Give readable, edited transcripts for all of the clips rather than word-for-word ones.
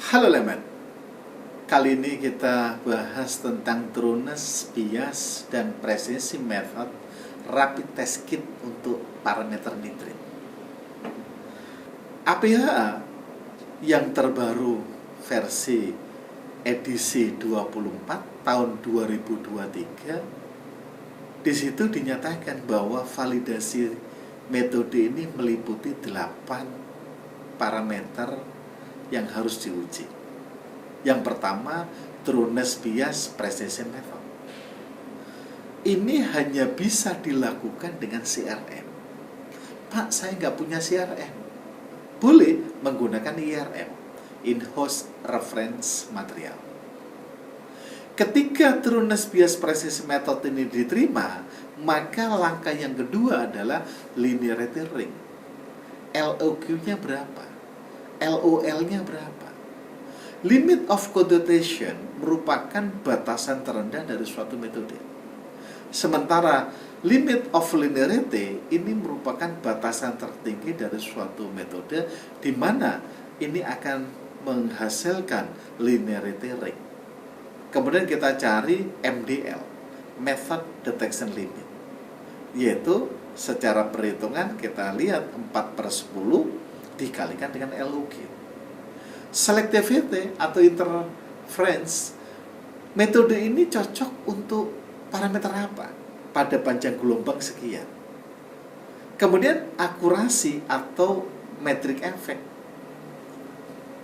Halo Leman, kali ini kita bahas tentang trueness, bias, dan precision method rapid test kit untuk parameter nitrit. APH yang terbaru versi edisi 24 tahun 2023, di situ dinyatakan bahwa validasi metode ini meliputi 8 parameter yang harus diuji. Yang pertama, trueness, bias, precision method. Ini hanya bisa dilakukan dengan CRM. Pak, saya nggak punya CRM. Boleh menggunakan IRM, in-house reference material. Ketika trueness, bias, precision method ini diterima, maka langkah yang kedua adalah linearity ring. LOQ-nya berapa? LOL-nya berapa? Limit of coordination merupakan batasan terendah dari suatu metode. Sementara limit of linearity ini merupakan batasan tertinggi dari suatu metode, di mana ini akan menghasilkan linearity ring. Kemudian kita cari MDL, Method Detection Limit, yaitu secara perhitungan kita lihat 4/10 dikalikan dengan LOQ. Selectivity atau interference, metode ini cocok untuk parameter apa? Pada panjang gelombang sekian. Kemudian akurasi atau metric effect.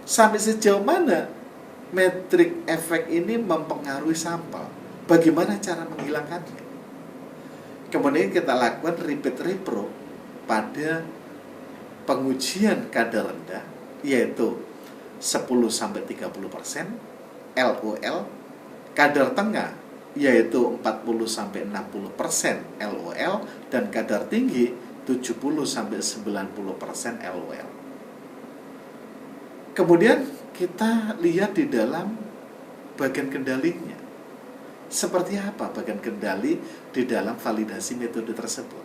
Sampai sejauh mana metric effect ini mempengaruhi sampel? Bagaimana cara menghilangkannya? Kemudian kita lakukan repeat repro pada pengujian kadar rendah, yaitu 10-30% LOL, kadar tengah yaitu 40-60% LOL, dan kadar tinggi 70-90% LOL. Kemudian kita lihat di dalam bagian kendalinya. Seperti apa bagian kendali di dalam validasi metode tersebut?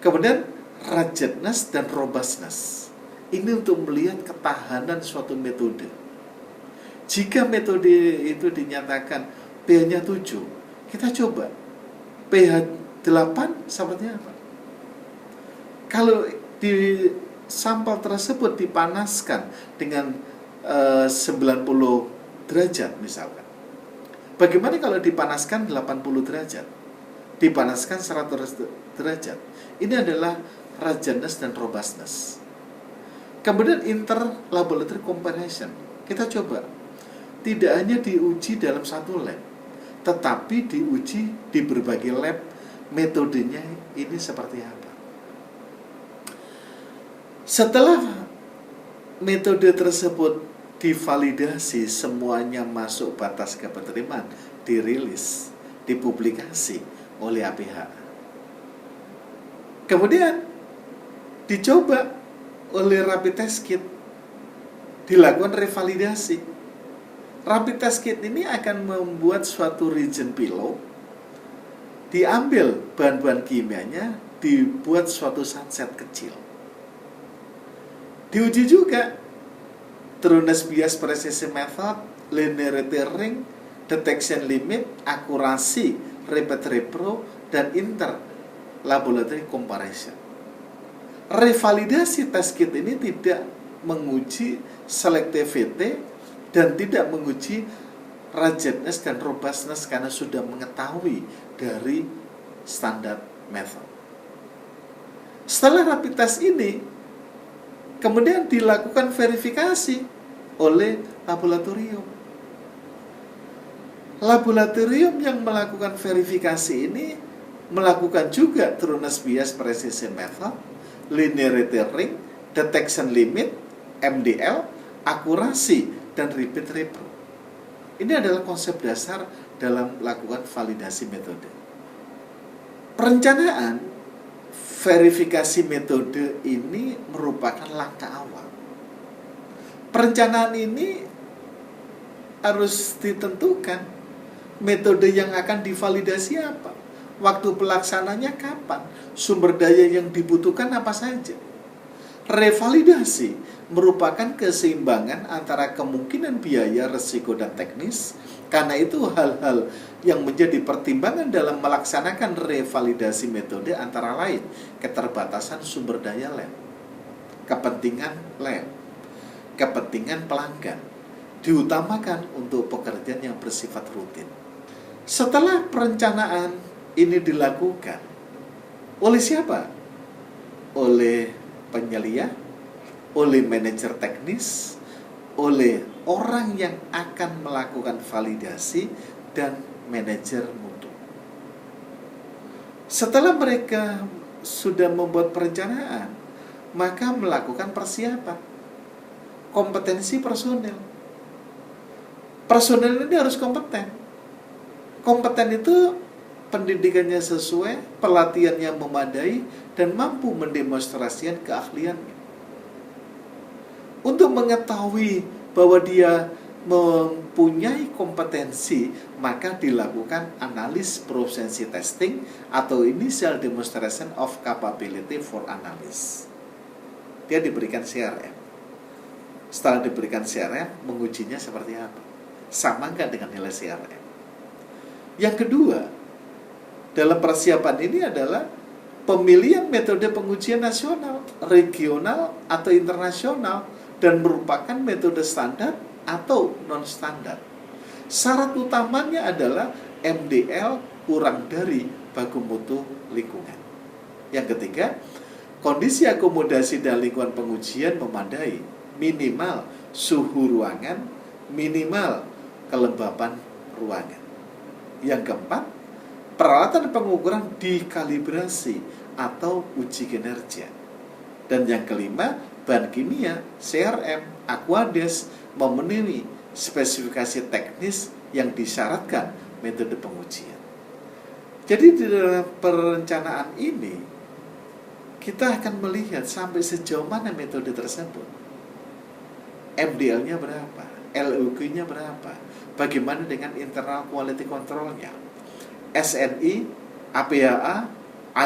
Kemudian ruggedness dan robustness. Ini untuk melihat ketahanan suatu metode. Jika metode itu dinyatakan pH-nya 7, kita coba pH 8 seperti apa? Kalau di sampel tersebut dipanaskan dengan 90 derajat misalkan. Bagaimana kalau dipanaskan 80 derajat? Dipanaskan 100 derajat. Ini adalah ruggedness dan robustness. Kemudian inter-laboratory comparison. Kita coba. Tidak hanya diuji dalam satu lab, tetapi diuji di berbagai lab. Metodenya ini seperti apa? Setelah metode tersebut divalidasi, semuanya masuk batas kepenerimaan, dirilis, dipublikasi oleh APH. Kemudian dicoba oleh rapid test kit, dilakukan revalidasi. Rapid test kit ini akan membuat suatu reagent pillow, diambil bahan-bahan kimianya, dibuat suatu sunset kecil. Diuji juga trueness, bias, precision method, linearity ring, detection limit, akurasi, repeat repro, dan inter laboratory comparison. Revalidasi test kit ini tidak menguji selectivity dan tidak menguji ruggedness dan robustness karena sudah mengetahui dari standar method. Setelah rapid test ini, kemudian dilakukan verifikasi oleh laboratorium. Laboratorium yang melakukan verifikasi ini melakukan juga trueness, bias, precision method, linearity ring, detection limit, MDL, akurasi, dan repeat repro. Ini adalah konsep dasar dalam melakukan validasi metode. Perencanaan verifikasi metode ini merupakan langkah awal. Perencanaan ini harus ditentukan metode yang akan divalidasi apa, waktu pelaksananya kapan, sumber daya yang dibutuhkan apa saja. Revalidasi merupakan keseimbangan antara kemungkinan biaya, risiko, dan teknis. Karena itu hal-hal yang menjadi pertimbangan dalam melaksanakan revalidasi metode antara lain keterbatasan sumber daya lab, kepentingan lab, kepentingan pelanggan, diutamakan untuk pekerjaan yang bersifat rutin. Setelah perencanaan ini dilakukan, oleh siapa? Oleh penyelia, oleh manajer teknis, oleh orang yang akan melakukan validasi, dan manajer mutu. Setelah mereka sudah membuat perencanaan, maka melakukan persiapan. Kompetensi personel. Personel ini harus kompeten. Kompeten itu pendidikannya sesuai, pelatihannya memadai, dan mampu mendemonstrasikan keahliannya. Untuk mengetahui bahwa dia mempunyai kompetensi, maka dilakukan analis proficiency testing atau initial demonstration of capability for analysis. Dia diberikan CRM. Setelah diberikan CRM, mengujinya seperti apa? Sama nggak dengan nilai CRM? Yang kedua, dalam persiapan ini adalah pemilihan metode pengujian nasional, regional, atau internasional, dan merupakan metode standar atau non-standar. Syarat utamanya adalah MDL kurang dari baku mutu lingkungan. Yang ketiga, kondisi akomodasi dan lingkungan pengujian memadai, minimal suhu ruangan, minimal kelembapan ruangan. Yang keempat, peralatan pengukuran dikalibrasi atau uji kinerja. Dan yang kelima, bahan kimia, CRM, Aquades memenuhi spesifikasi teknis yang disyaratkan metode pengujian. Jadi di dalam perencanaan ini kita akan melihat sampai sejauh mana metode tersebut. MDL-nya berapa? LOQ-nya berapa? Bagaimana dengan internal quality control-nya? SNI, APAA,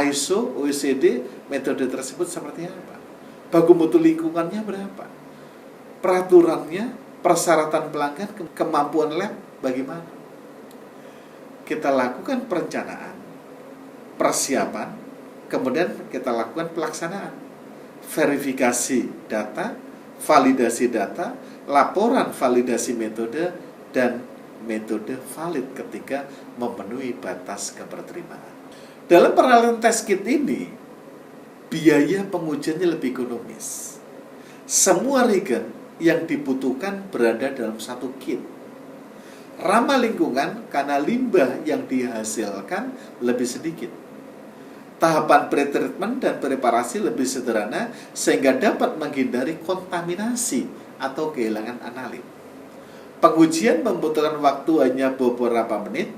ISO, OECD, metode tersebut seperti apa? Baku mutu lingkungannya berapa? Peraturannya, persyaratan pelanggan, kemampuan lab bagaimana? Kita lakukan perencanaan, persiapan, kemudian kita lakukan pelaksanaan, verifikasi data, validasi data, laporan validasi metode, dan metode valid ketika memenuhi batas keberterimaan. Dalam peralatan test kit ini, biaya pengujiannya lebih ekonomis. Semua regen yang dibutuhkan berada dalam satu kit. Ramah lingkungan karena limbah yang dihasilkan lebih sedikit. Tahapan pretreatment dan preparasi lebih sederhana sehingga dapat menghindari kontaminasi atau kehilangan analit. Pengujian membutuhkan waktu hanya beberapa menit.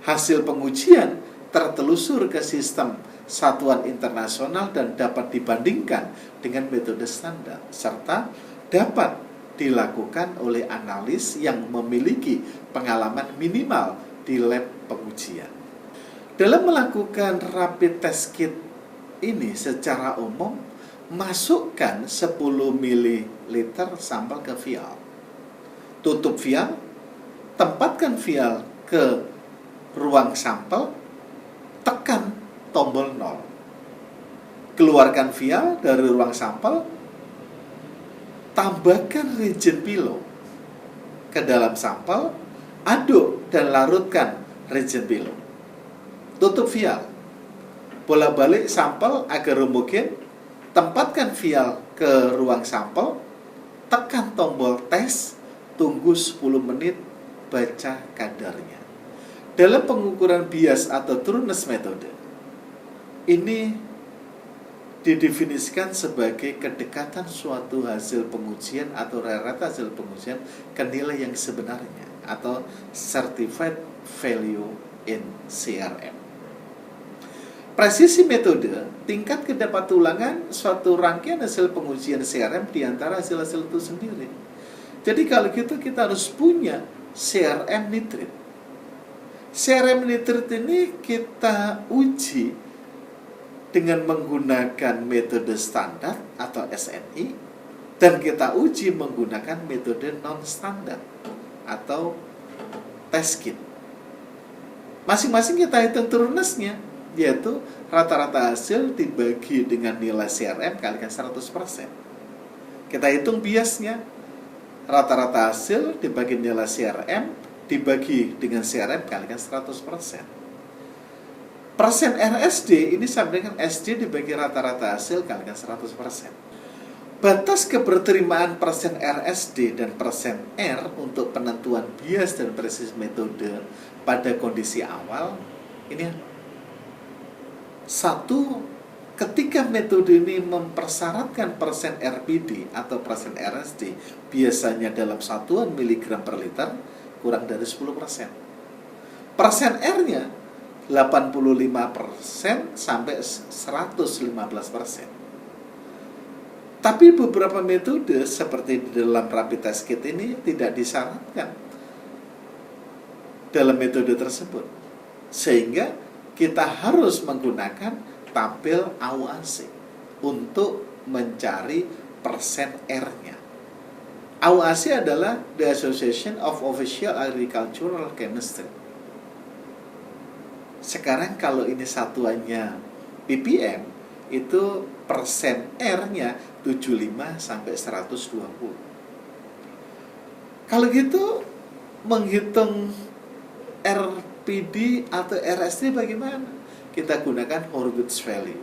Hasil pengujian tertelusur ke sistem satuan internasional dan dapat dibandingkan dengan metode standar, serta dapat dilakukan oleh analis yang memiliki pengalaman minimal di lab pengujian. Dalam melakukan rapid test kit ini secara umum, masukkan 10 ml sampel ke vial. Tutup vial, tempatkan vial ke ruang sampel, tekan tombol 0. Keluarkan vial dari ruang sampel, tambahkan reagent pilo ke dalam sampel, aduk dan larutkan reagent pilo. Tutup vial, bolak-balik sampel agar homogen, tempatkan vial ke ruang sampel, tekan tombol tes, tunggu 10 menit, baca kadarnya. Dalam pengukuran bias atau trueness metode, ini didefinisikan sebagai kedekatan suatu hasil pengujian atau rata hasil pengujian ke nilai yang sebenarnya atau certified value in CRM. Presisi metode, tingkat kedapatulangan suatu rangkaian hasil pengujian CRM di antara hasil-hasil itu sendiri. Jadi kalau gitu kita harus punya CRM nitrit. CRM nitrit ini kita uji dengan menggunakan metode standar atau SNI, dan kita uji menggunakan metode non-standar atau test kit. Masing-masing kita hitung true-ness-nya, yaitu rata-rata hasil dibagi dengan nilai CRM kalikan 100%. Kita hitung biasnya, rata-rata hasil dibagi nilai CRM dibagi dengan CRM kalikan 100%. Persen RSD ini sama dengan SD dibagi rata-rata hasil kalikan 100%. Batas keberterimaan persen RSD dan persen R untuk penentuan bias dan presisi metode pada kondisi awal ini satu, ketika metode ini mempersyaratkan persen RPD atau persen RSD biasanya dalam satuan miligram per liter kurang dari 10%. Persen R-nya 85% sampai 115%. Tapi beberapa metode seperti di dalam rapid test kit ini tidak disyaratkan dalam metode tersebut. Sehingga kita harus menggunakan tabel AUAC untuk mencari persen R-nya. AUAC adalah The Association of Official Agricultural Chemistry. Sekarang kalau ini satuannya ppm, itu persen R-nya 75 sampai 120. Kalau gitu menghitung RPD atau RSD bagaimana? Kita gunakan Horwitz value.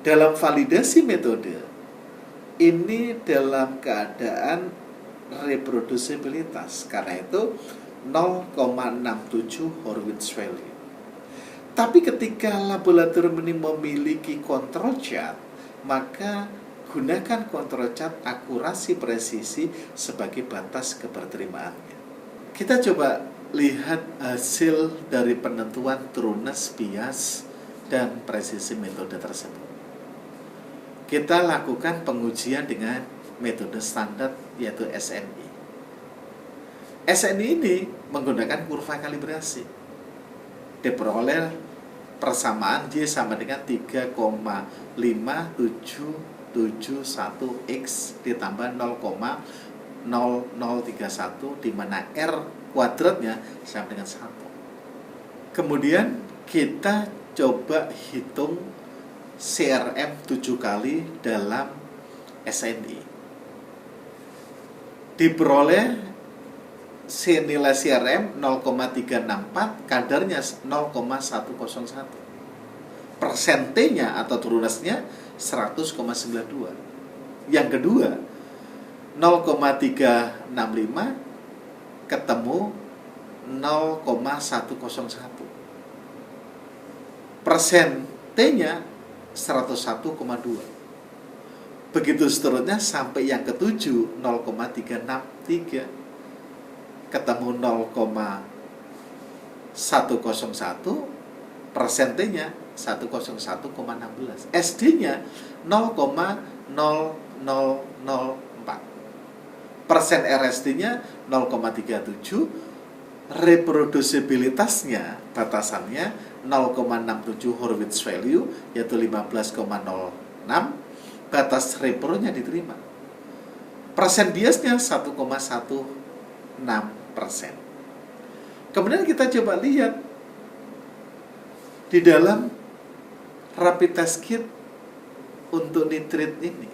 Dalam validasi metode ini dalam keadaan reproducibilitas, karena itu 0,67 Horwitz value. Tapi ketika laboratorium ini memiliki control chart, maka gunakan control chart akurasi presisi sebagai batas keberterimaannya. Kita coba lihat hasil dari penentuan true-ness, bias, dan presisi metode tersebut. Kita lakukan pengujian dengan metode standar yaitu SNI. SNI ini menggunakan kurva kalibrasi. Diperoleh persamaan Y sama dengan 3,5771X ditambah 0,0031 di mana R kuadratnya sama dengan 1. Kemudian kita coba hitung CRM 7 kali dalam SNI. Diperoleh nilai CRM 0,364, kadarnya 0,101. Persentenya atau true-ness-nya 100,92. Yang kedua 0,365 ketemu 0,101. Persentenya 101,2. Begitu seterusnya sampai yang ketujuh 0,363 ketemu 0,101, persentenya 101,16, SD-nya 0,0004, persen RSD-nya 0,37, reproducibilitasnya batasannya 0,67 Horwitz value yaitu 15,06, batas repronya diterima. Persen biasnya 1,16%. Kemudian kita coba lihat di dalam rapid test kit untuk nitrit ini.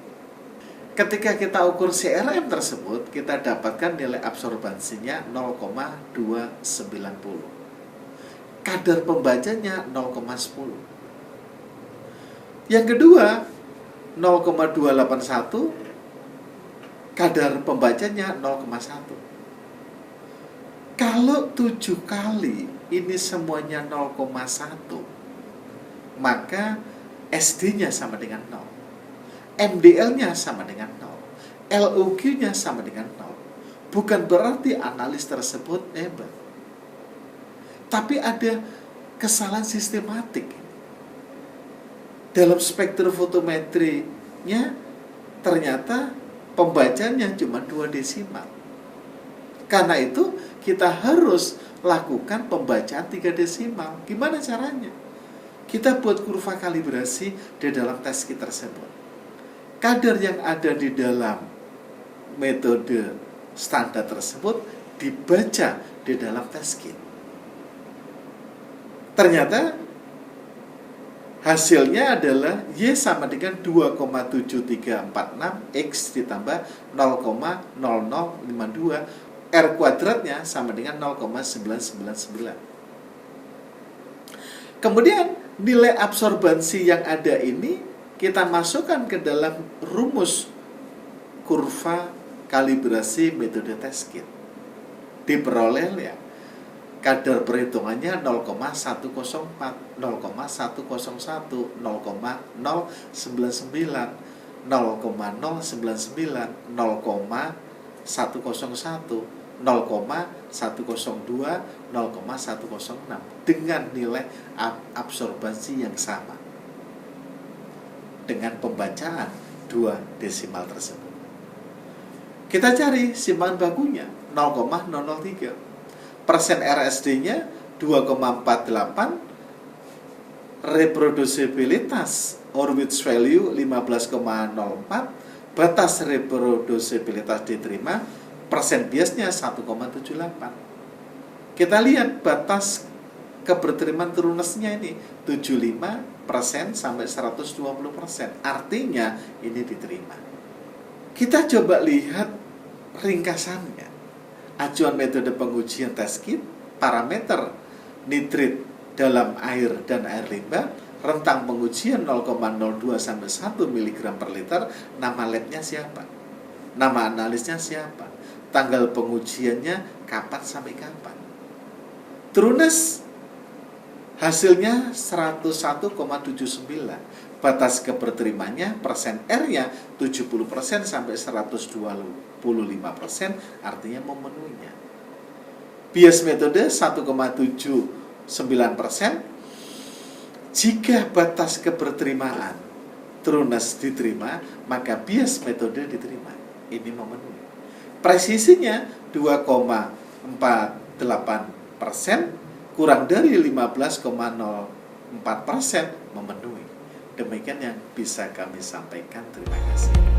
Ketika kita ukur CRM tersebut, kita dapatkan nilai absorbansinya 0,290. Kadar pembacanya 0,10. Yang kedua 0,281, kadar pembacanya 0,1. Kalau 7 kali ini semuanya 0,1, maka SD-nya sama dengan 0, MDL-nya sama dengan 0, LOQ-nya sama dengan 0. Bukan berarti analis tersebut hebat, tapi ada kesalahan sistematik. Dalam spektrofotometrinya ternyata pembacanya cuma 2 desimal. Karena itu kita harus lakukan pembacaan 3 desimal. Gimana caranya? kita buat kurva kalibrasi di dalam test kit tersebut. Kadar yang ada di dalam metode standar tersebut dibaca di dalam test kit. Ternyata hasilnya adalah Y sama dengan 2,7346 X ditambah 0,0052, R kuadratnya sama dengan 0,999. Kemudian nilai absorbansi yang ada ini kita masukkan ke dalam rumus kurva kalibrasi metode test kit. Diperoleh ya kadar perhitungannya 0,104, 0,101, 0,099, 0,099, 0,101, 0,102, 0,106 dengan nilai absorbansi yang sama dengan pembacaan 2 desimal tersebut. Kita cari simpangan bakunya 0,003. Persen RSD-nya 2,48, reproducibilitas Horwitz value 15,04, batas reproducibilitas diterima, persen biasnya 1,78. Kita lihat batas keberterimaan trunasnya ini 75% sampai 120%. Artinya ini diterima. Kita coba lihat ringkasannya. Acuan metode pengujian test kit, parameter nitrit dalam air dan air limbah, rentang pengujian 0,02 sampai 1 mg per liter, nama labnya siapa? Nama analisnya siapa? Tanggal pengujiannya kapan sampai kapan? Trunes hasilnya 101,79. Batas keberterimannya persen R-nya 70% sampai 125%, artinya memenuhinya. Bias metode 1,79%. Jika batas keberterimaan Trunes diterima, maka bias metode diterima. Ini memenuhi. Presisinya 2,48%, kurang dari 15,04%, memenuhi. Demikian yang bisa kami sampaikan. Terima kasih.